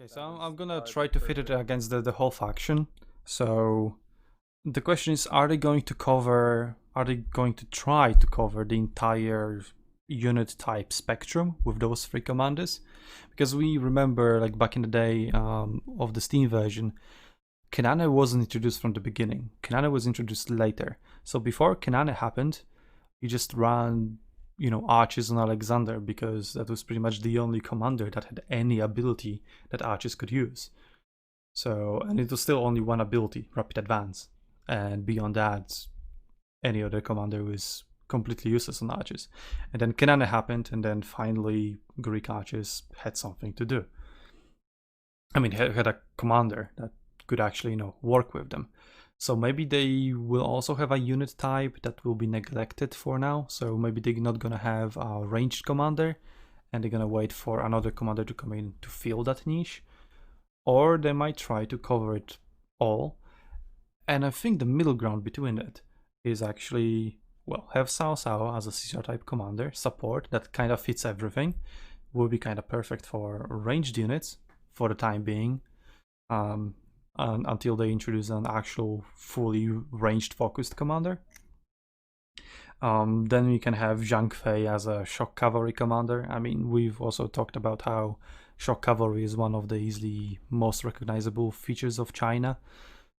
Okay, so That I'm was gonna try the to fit it perfect. against the whole faction. So the question is, are they going to try to cover the entire unit type spectrum with those three commanders? Because we remember, like back in the day of the Steam version, Kenane wasn't introduced from the beginning. Kenane was introduced later. So before Kenane happened, you just ran, archers on Alexander because that was pretty much the only commander that had any ability that archers could use. So, and it was still only one ability, Rapid Advance. And beyond that, any other commander was completely useless on archers. And then Kenane happened, and then finally Greek archers had something to do. I mean, had a commander that could actually, work with them. So maybe they will also have a unit type that will be neglected for now. So maybe they're not gonna have a ranged commander, and they're gonna wait for another commander to come in to fill that niche, or they might try to cover it all. And I think the middle ground between it is actually, well, have Sao Sao as a CR type commander, support that kind of fits everything, will be kind of perfect for ranged units for the time being, um, until they introduce an actual fully ranged focused commander. Then we can have Zhang Fei as a shock cavalry commander. I mean, we've also talked about how shock cavalry is one of the easily most recognizable features of China.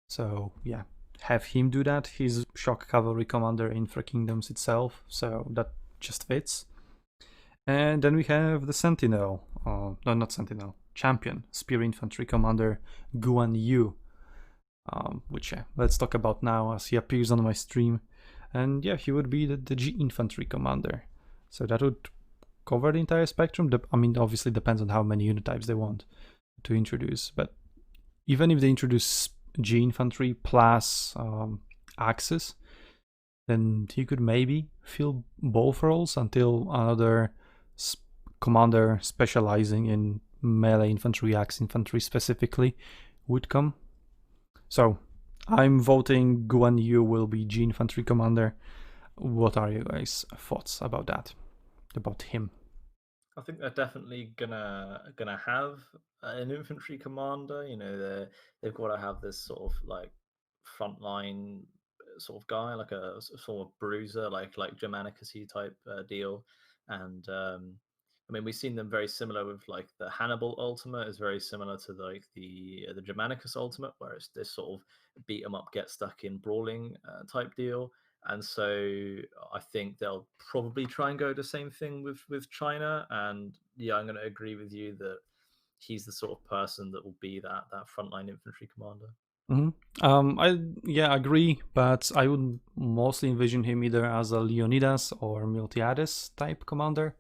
So yeah, have him do that. He's shock cavalry commander in Three Kingdoms itself, so that just fits. And then we have the Sentinel, no, not Sentinel, Champion, Spear Infantry Commander Guan Yu, which let's talk about now as he appears on my stream. And yeah, he would be the G Infantry Commander. So that would cover the entire spectrum. I mean, obviously depends on how many unit types they want to introduce, but even if they introduce G Infantry plus Axis, then he could maybe fill both roles until another commander specializing in melee infantry, axe infantry specifically, would come. So I'm voting Guan Yu will be G infantry commander. What are you guys' thoughts about that? About him? I think they're definitely gonna have an infantry commander. They've got to have this sort of like frontline sort of guy, like a sort of bruiser, like Germanicus type deal. And I mean, we've seen them very similar with like the Hannibal ultimate is very similar to like the Germanicus ultimate, where it's this sort of beat 'em up, get stuck in brawling type deal. And so I think they'll probably try and go the same thing with China. And yeah, I'm going to agree with you that he's the sort of person that will be that frontline infantry commander. I yeah agree, but I would mostly envision him either as a Leonidas or Miltiades type commander.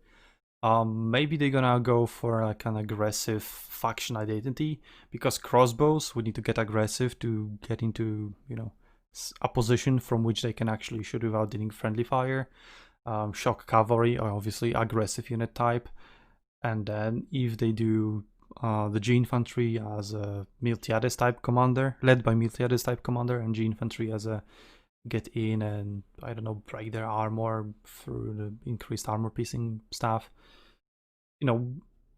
Maybe they're gonna go for like an aggressive faction identity because crossbows would need to get aggressive to get into a position from which they can actually shoot without dealing friendly fire. Shock cavalry are obviously aggressive unit type, and then if they do the G infantry as a Miltiades type commander, led by Miltiades type commander, and G infantry as a get in and I don't know break their armor through the increased armor piercing stuff.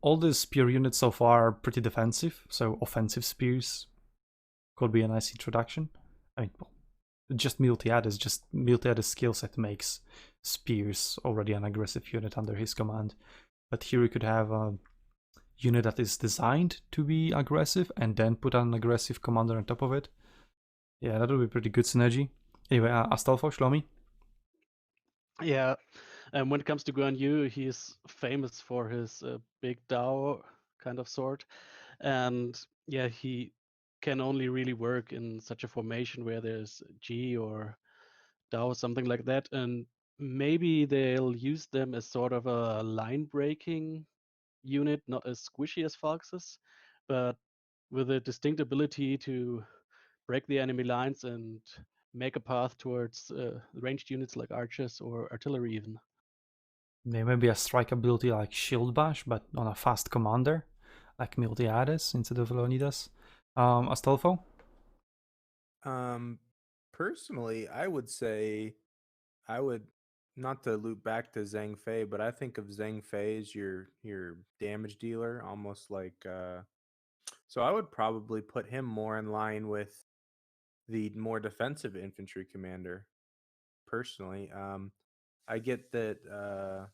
All the spear units so far are pretty defensive, so offensive spears could be a nice introduction. I mean, well, just Miltiades' skill set makes spears already an aggressive unit under his command. But here we could have a unit that is designed to be aggressive and then put an aggressive commander on top of it. Yeah, that would be pretty good synergy. Anyway, Astolfo, Shlomi? Yeah, and when it comes to Guan Yu, he's famous for his big Dao kind of sword, and yeah, he can only really work in such a formation where there's G or Dao, something like that, and maybe they'll use them as sort of a line breaking unit, not as squishy as Foxes, but with a distinct ability to break the enemy lines and make a path towards ranged units like archers or artillery even. Maybe a strike ability like Shield Bash, but on a fast commander, like Miltiades instead of Leonidas. Astolfo? Um, Personally, I would say I would not to loop back to Zhang Fei, but I think of Zhang Fei as your damage dealer, almost like So I would probably put him more in line with the more defensive infantry commander. Personally, I get that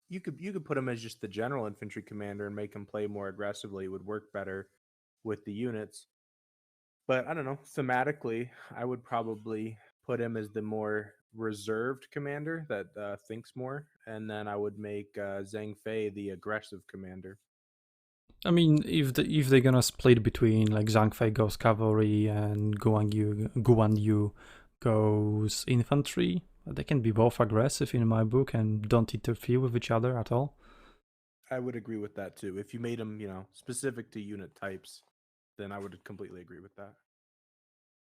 you could put him as just the general infantry commander and make him play more aggressively. It would work better with the units. But I don't know. Thematically, I would probably put him as the more reserved commander that thinks more, and then I would make Zhang Fei the aggressive commander. I mean, if they're gonna split between like Zhang Fei goes cavalry and Guan Yu goes infantry, they can be both aggressive in my book and don't interfere with each other at all. I would agree with that too. If you made them, specific to unit types, then I would completely agree with that.